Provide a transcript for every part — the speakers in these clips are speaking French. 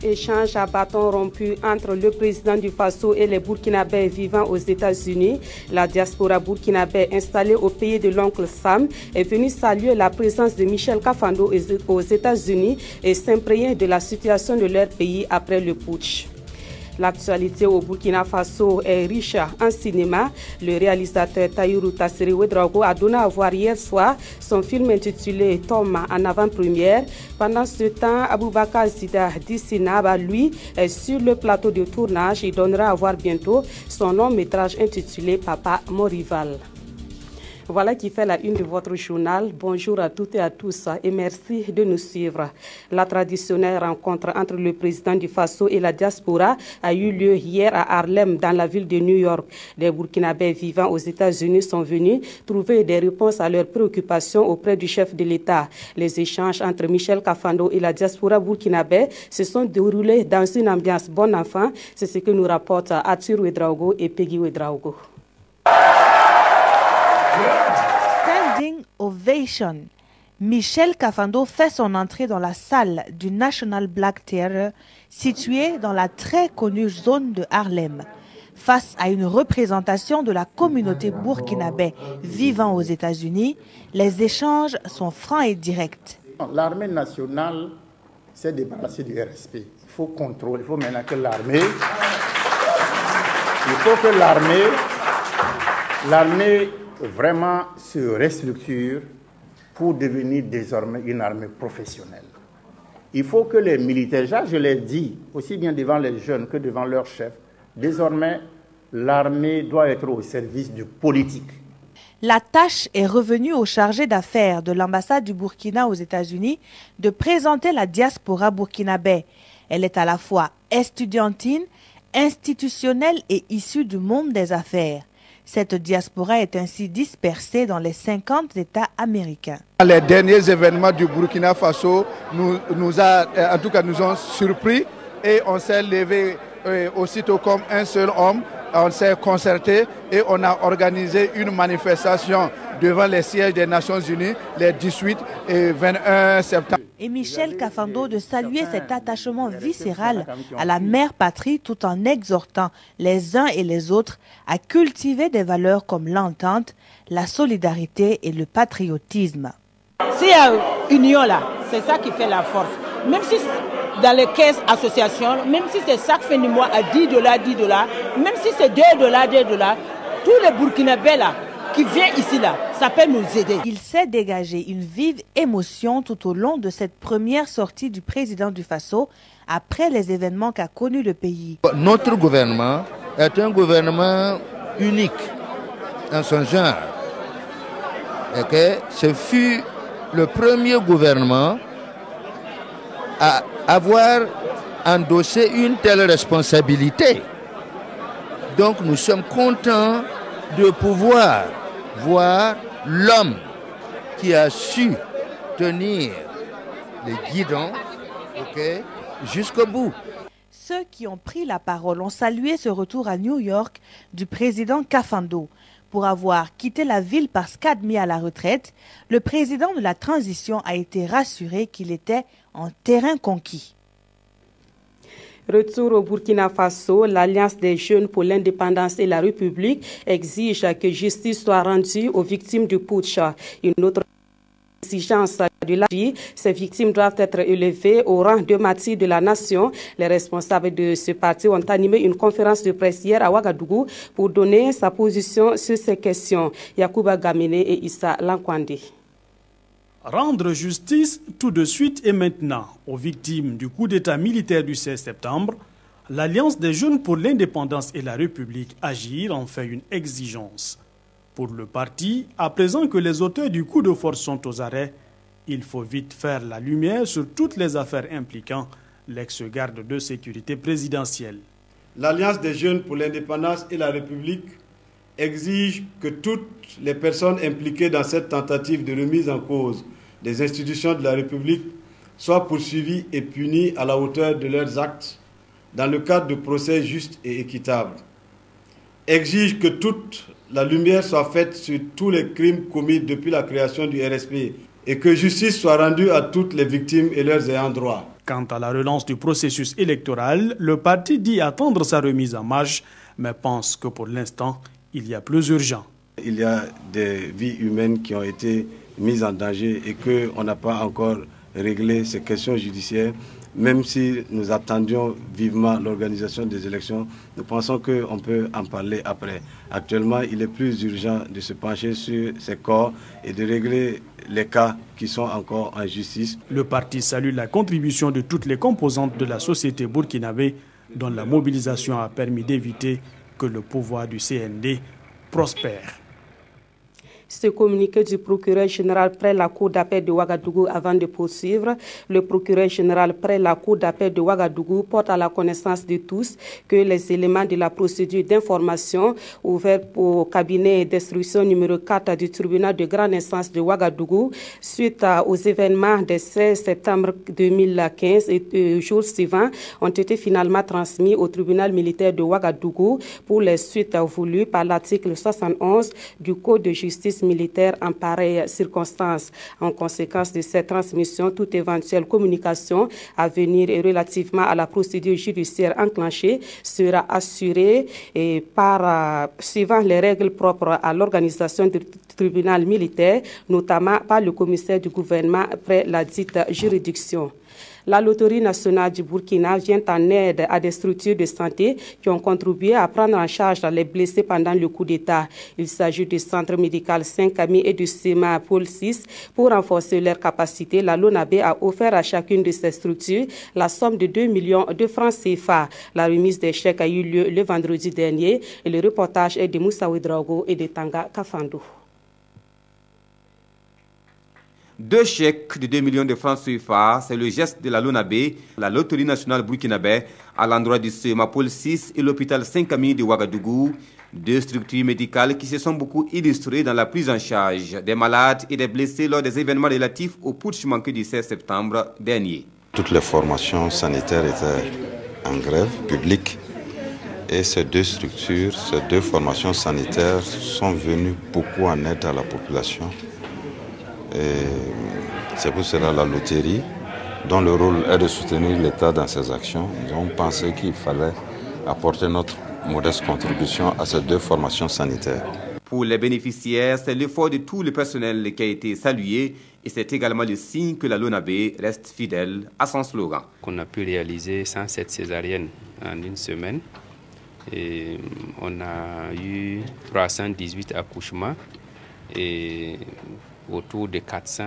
Échange à bâton rompu entre le président du Faso et les Burkinabés vivant aux États-Unis. La diaspora burkinabé installée au pays de l'oncle Sam est venue saluer la présence de Michel Kafando aux États-Unis et s'imprégner de la situation de leur pays après le putsch. L'actualité au Burkina Faso est riche en cinéma. Le réalisateur Tahirou Tasseri Ouedraogo a donné à voir hier soir son film intitulé Tom en avant-première. Pendant ce temps, Aboubakar Zida Dissinaba, lui, est sur le plateau de tournage. Il donnera à voir bientôt son long métrage intitulé Papa, mon rival. Voilà qui fait la une de votre journal. Bonjour à toutes et à tous et merci de nous suivre. La traditionnelle rencontre entre le président du Faso et la diaspora a eu lieu hier à Harlem, dans la ville de New York. Les Burkinabés vivant aux États-Unis sont venus trouver des réponses à leurs préoccupations auprès du chef de l'État. Les échanges entre Michel Kafando et la diaspora burkinabé se sont déroulés dans une ambiance bon enfant. C'est ce que nous rapportent Atir Ouedraogo et Peggy Ouedraogo. Standing ovation. Michel Kafando fait son entrée dans la salle du National Black Theatre située dans la très connue zone de Harlem. Face à une représentation de la communauté burkinabé vivant aux États-Unis, les échanges sont francs et directs. L'armée nationale s'est débarrassée du RSP. Il faut contrôler, il faut maintenant que l'armée vraiment se restructure pour devenir désormais une armée professionnelle. Il faut que les militaires, je l'ai dit, aussi bien devant les jeunes que devant leurs chefs, désormais l'armée doit être au service du politique. La tâche est revenue au chargé d'affaires de l'ambassade du Burkina aux États-Unis de présenter la diaspora burkinabé. Elle est à la fois estudiantine, institutionnelle et issue du monde des affaires. Cette diaspora est ainsi dispersée dans les 50 États américains. Les derniers événements du Burkina Faso nous ont surpris et on s'est levé aussitôt comme un seul homme. On s'est concerté et on a organisé une manifestation devant les sièges des Nations Unies les 18 et 21 septembre. Et Michel Kafando de saluer cet attachement viscéral à la mère patrie tout en exhortant les uns et les autres à cultiver des valeurs comme l'entente, la solidarité et le patriotisme. S'il y a une union là, c'est ça qui fait la force. Même si dans les caisses associations, même si c'est chaque fin du mois à $10, même si c'est $2, tous les Burkinabés là, qui vient ici là, ça peut nous aider. Il s'est dégagé une vive émotion tout au long de cette première sortie du président du Faso après les événements qu'a connus le pays. Notre gouvernement est un gouvernement unique en son genre. Et que ce fut le premier gouvernement à avoir endossé une telle responsabilité. Donc nous sommes contents de pouvoir voir l'homme qui a su tenir les guidons jusqu'au bout. Ceux qui ont pris la parole ont salué ce retour à New York du président Kafando. Pour avoir quitté la ville parce qu'admis à la retraite, le président de la transition a été rassuré qu'il était en terrain conquis. Retour au Burkina Faso, l'Alliance des jeunes pour l'indépendance et la République exige que justice soit rendue aux victimes du putsch. Une autre exigence de la vie, ces victimes doivent être élevées au rang de martyrs de la nation. Les responsables de ce parti ont animé une conférence de presse hier à Ouagadougou pour donner sa position sur ces questions. Yacouba Gamene et Issa Lankwande. Rendre justice tout de suite et maintenant aux victimes du coup d'État militaire du 16 septembre, l'Alliance des jeunes pour l'indépendance et la République Agir en fait une exigence. Pour le parti, à présent que les auteurs du coup de force sont aux arrêts, il faut vite faire la lumière sur toutes les affaires impliquant l'ex-garde de sécurité présidentielle. L'Alliance des jeunes pour l'indépendance et la République exige que toutes les personnes impliquées dans cette tentative de remise en cause des institutions de la République soient poursuivies et punies à la hauteur de leurs actes dans le cadre de procès justes et équitables. Exige que toute la lumière soit faite sur tous les crimes commis depuis la création du RSP et que justice soit rendue à toutes les victimes et leurs ayants droit. Quant à la relance du processus électoral, le parti dit attendre sa remise en marche, mais pense que pour l'instant, il y a plus urgent. Il y a des vies humaines qui ont été mises en danger et qu'on n'a pas encore réglé ces questions judiciaires. Même si nous attendions vivement l'organisation des élections, nous pensons qu'on peut en parler après. Actuellement, il est plus urgent de se pencher sur ces corps et de régler les cas qui sont encore en justice. Le parti salue la contribution de toutes les composantes de la société burkinabé, dont la mobilisation a permis d'éviter que le pouvoir du CND prospère. Ce communiqué du procureur général près la cour d'appel de Ouagadougou avant de poursuivre. Le procureur général près la cour d'appel de Ouagadougou porte à la connaissance de tous que les éléments de la procédure d'information ouverte au cabinet d'instruction numéro 4 du tribunal de grande instance de Ouagadougou suite aux événements du 16 septembre 2015 et jours suivants ont été finalement transmis au tribunal militaire de Ouagadougou pour les suites voulues par l'article 71 du Code de justice militaire en pareille circonstance. En conséquence de cette transmission, toute éventuelle communication à venir et relativement à la procédure judiciaire enclenchée sera assurée suivant les règles propres à l'organisation du tribunal militaire, notamment par le commissaire du gouvernement près la dite juridiction. La Loterie nationale du Burkina vient en aide à des structures de santé qui ont contribué à prendre en charge les blessés pendant le coup d'État. Il s'agit du centre médical Saint-Camille et du CEMA Pôle 6. Pour renforcer leurs capacités, la LONABé a offert à chacune de ces structures la somme de 2 millions de francs CFA. La remise des chèques a eu lieu le vendredi dernier et le reportage est de Moussa Ouedraogo et de Tanga Kafandou. 2 chèques de 2 millions de francs CFA, c'est le geste de la LONABé, la Loterie nationale burkinabé, à l'endroit du CEMA Pôle 6 et l'hôpital Saint-Camille de Ouagadougou, 2 structures médicales qui se sont beaucoup illustrées dans la prise en charge des malades et des blessés lors des événements relatifs au putsch manqué du 16 septembre dernier. Toutes les formations sanitaires étaient en grève publique et ces 2 structures, ces 2 formations sanitaires sont venues beaucoup en aide à la population. C'est pour cela la loterie, dont le rôle est de soutenir l'État dans ses actions, nous avons pensé qu'il fallait apporter notre modeste contribution à ces 2 formations sanitaires. Pour les bénéficiaires, c'est l'effort de tout le personnel qui a été salué et c'est également le signe que la LONABé reste fidèle à son slogan. On a pu réaliser 107 césariennes en une semaine et on a eu 318 accouchements et autour de 400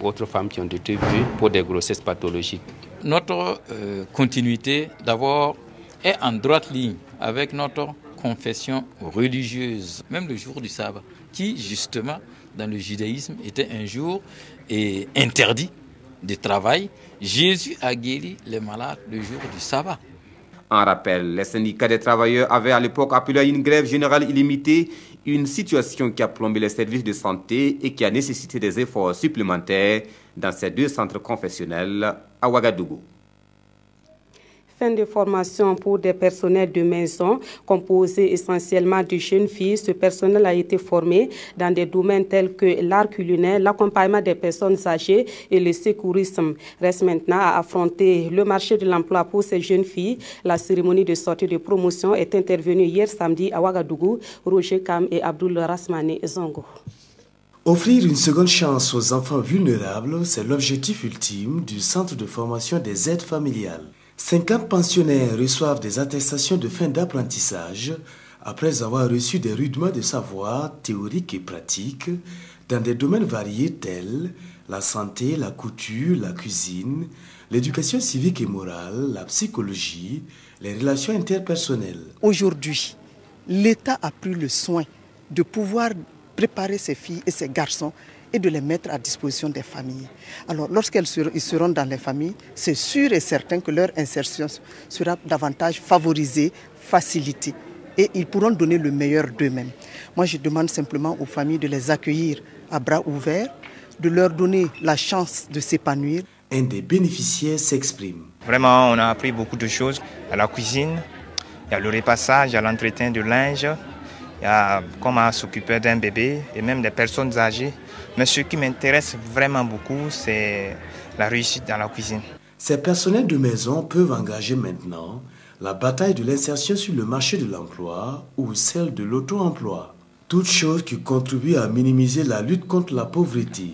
autres femmes qui ont été vues pour des grossesses pathologiques. Notre continuité, d'abord, est en droite ligne avec notre confession religieuse, même le jour du sabbat, qui, justement, dans le judaïsme, était un jour interdit de travail. Jésus a guéri les malades le jour du sabbat. En rappel, les syndicats des travailleurs avaient à l'époque appelé à une grève générale illimitée, une situation qui a plombé les services de santé et qui a nécessité des efforts supplémentaires dans ces 2 centres confessionnels à Ouagadougou. Fin de formation pour des personnels de maison composés essentiellement de jeunes filles. Ce personnel a été formé dans des domaines tels que l'art culinaire, l'accompagnement des personnes âgées et le secourisme. Reste maintenant à affronter le marché de l'emploi pour ces jeunes filles. La cérémonie de sortie de promotion est intervenue hier samedi à Ouagadougou. Roger Kam et Abdoul Rasmane Zongo. Offrir une seconde chance aux enfants vulnérables, c'est l'objectif ultime du centre de formation des aides familiales. 50 pensionnaires reçoivent des attestations de fin d'apprentissage après avoir reçu des rudiments de savoir théoriques et pratiques dans des domaines variés tels la santé, la couture, la cuisine, l'éducation civique et morale, la psychologie, les relations interpersonnelles. Aujourd'hui, l'État a pris le soin de pouvoir préparer ces filles et ces garçons et de les mettre à disposition des familles. Alors, lorsqu'ils seront dans les familles, c'est sûr et certain que leur insertion sera davantage favorisée, facilitée, et ils pourront donner le meilleur d'eux-mêmes. Moi, je demande simplement aux familles de les accueillir à bras ouverts, de leur donner la chance de s'épanouir. Un des bénéficiaires s'exprime. Vraiment, on a appris beaucoup de choses. À la cuisine, il y a le repassage, il y a l'entretien de linge, il y a comment s'occuper d'un bébé et même des personnes âgées. Mais ce qui m'intéresse vraiment beaucoup, c'est la réussite dans la cuisine. Ces personnels de maison peuvent engager maintenant la bataille de l'insertion sur le marché de l'emploi ou celle de l'auto-emploi. Toutes choses qui contribuent à minimiser la lutte contre la pauvreté.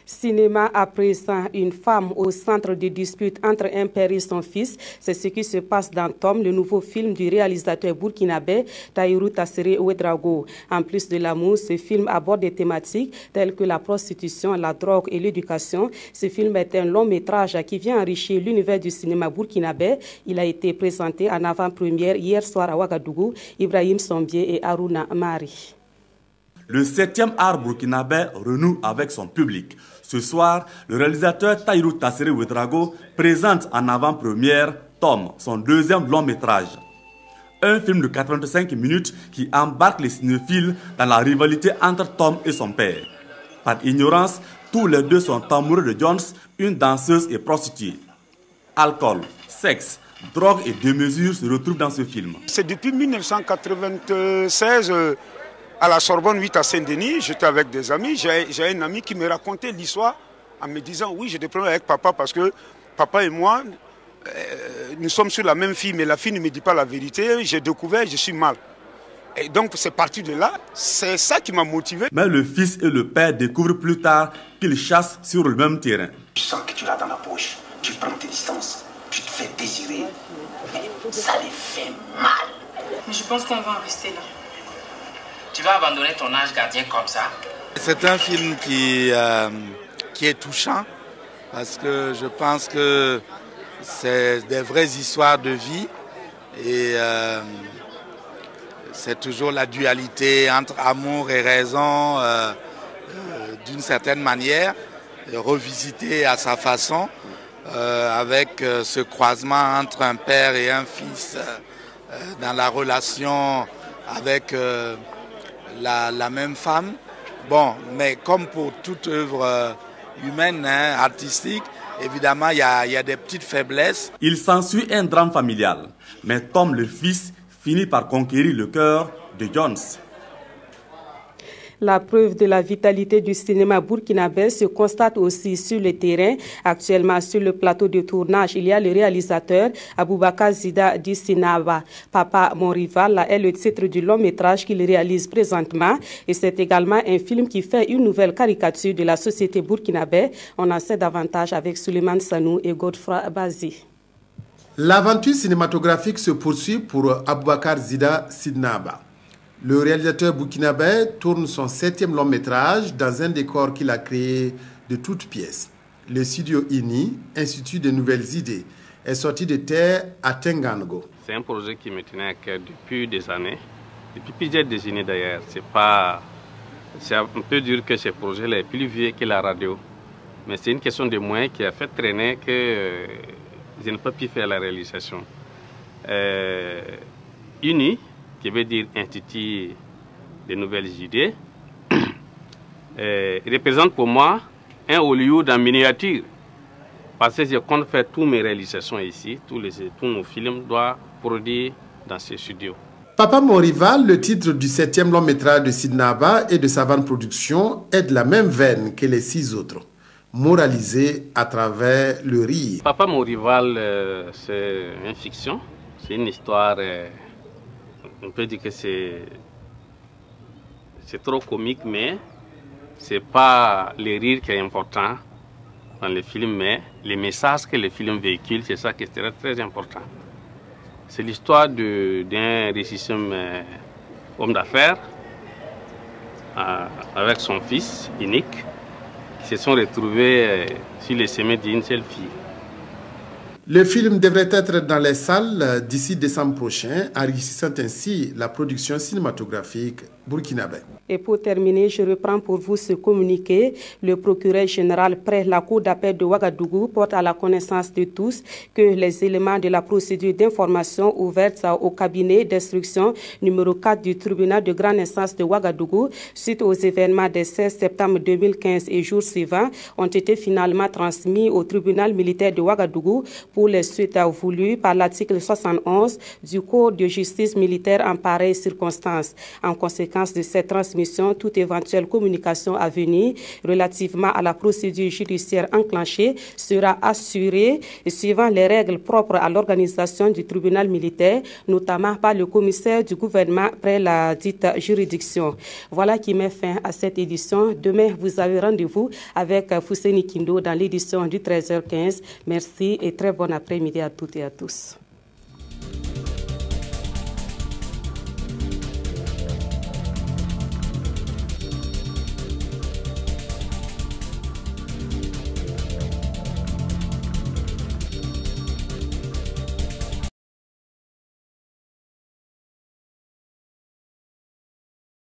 Cinéma à présent, une femme au centre de dispute entre un père et son fils. C'est ce qui se passe dans Tom, le nouveau film du réalisateur burkinabé Tahirou Tassere Ouedraogo. En plus de l'amour, ce film aborde des thématiques telles que la prostitution, la drogue et l'éducation. Ce film est un long métrage qui vient enrichir l'univers du cinéma burkinabé. Il a été présenté en avant-première hier soir à Ouagadougou. Ibrahim Sombier et Aruna Mari. Le 7e art burkinabé renoue avec son public. Ce soir, le réalisateur Tahirou Tassere Ouedraogo présente en avant-première Tom, son deuxième long métrage. Un film de 85 minutes qui embarque les cinéphiles dans la rivalité entre Tom et son père. Par ignorance, tous les deux sont amoureux de Jones, une danseuse et prostituée. Alcool, sexe, drogue et démesure se retrouvent dans ce film. C'est depuis 1996... à la Sorbonne 8 à Saint-Denis, j'étais avec des amis. J'ai un ami qui me racontait l'histoire en me disant oui, j'ai des problèmes avec papa parce que papa et moi, nous sommes sur la même fille, mais la fille ne me dit pas la vérité. J'ai découvert, je suis mal. Et donc c'est parti de là, c'est ça qui m'a motivé. Mais le fils et le père découvrent plus tard qu'ils chassent sur le même terrain. Tu sens que tu l'as dans la poche, tu prends tes distances, tu te fais désirer, mais ça les fait mal. Mais je pense qu'on va en rester là. Tu vas abandonner ton ange gardien comme ça? C'est un film qui est touchant parce que je pense que c'est des vraies histoires de vie et c'est toujours la dualité entre amour et raison d'une certaine manière, revisitée à sa façon avec ce croisement entre un père et un fils dans la relation avec la même femme. Bon, mais comme pour toute œuvre humaine, artistique, évidemment, il y a des petites faiblesses. Il s'ensuit un drame familial, mais Tom, le fils, finit par conquérir le cœur de Jones. La preuve de la vitalité du cinéma burkinabé se constate aussi sur le terrain. Actuellement, sur le plateau de tournage, il y a le réalisateur Aboubakar Zida Dissinaba. Papa, mon rival, est le titre du long métrage qu'il réalise présentement. Et c'est également un film qui fait une nouvelle caricature de la société burkinabé. On en sait davantage avec Suleiman Sanou et Godfrey Bazi. L'aventure cinématographique se poursuit pour Aboubakar Zida Sidnaba. Le réalisateur burkinabé tourne son 7e long métrage dans un décor qu'il a créé de toutes pièces. Le studio INI, Institut de Nouvelles Idées, est sorti de terre à Tengango. C'est un projet qui me tenait à cœur depuis des années, depuis plusieurs décennies d'ailleurs. On peut dire que ce projet-là est plus vieux que la radio. Mais c'est une question de moyens qui a fait traîner que je n'ai pas pu faire la réalisation. INI, qui veut dire Institut des Nouvelles Idées, représente pour moi un Hollywood en miniature. Parce que je compte faire toutes mes réalisations ici, tous nos films doivent produire dans ces studios. Papa mon rival, le titre du 7e long métrage de Sidnaba et de Savane Production est de la même veine que les 6 autres, moralisé à travers le rire. Papa mon rival, c'est une fiction, c'est une histoire... on peut dire que c'est trop comique, mais ce n'est pas le rire qui est important dans le film, mais les messages que le film véhicule, c'est ça qui est très, très important. C'est l'histoire d'un richissime homme d'affaires avec son fils unique qui se sont retrouvés sur les chemins d'une seule fille. Le film devrait être dans les salles d'ici décembre prochain, enrichissant ainsi la production cinématographique burkinabé. Et pour terminer, je reprends pour vous ce communiqué. Le procureur général près la cour d'appel de Ouagadougou porte à la connaissance de tous que les éléments de la procédure d'information ouverte au cabinet d'instruction numéro 4 du tribunal de grande instance de Ouagadougou suite aux événements des 16 septembre 2015 et jours suivants ont été finalement transmis au tribunal militaire de Ouagadougou pour pour les suites voulues par l'article 71 du Code de justice militaire en pareilles circonstances. En conséquence de cette transmission, toute éventuelle communication à venir relativement à la procédure judiciaire enclenchée sera assurée suivant les règles propres à l'organisation du tribunal militaire, notamment par le commissaire du gouvernement près la dite juridiction. Voilà qui met fin à cette édition. Demain, vous avez rendez-vous avec Fousseini Kindo dans l'édition du 13h15. Merci et très bon après-midi à toutes et à tous.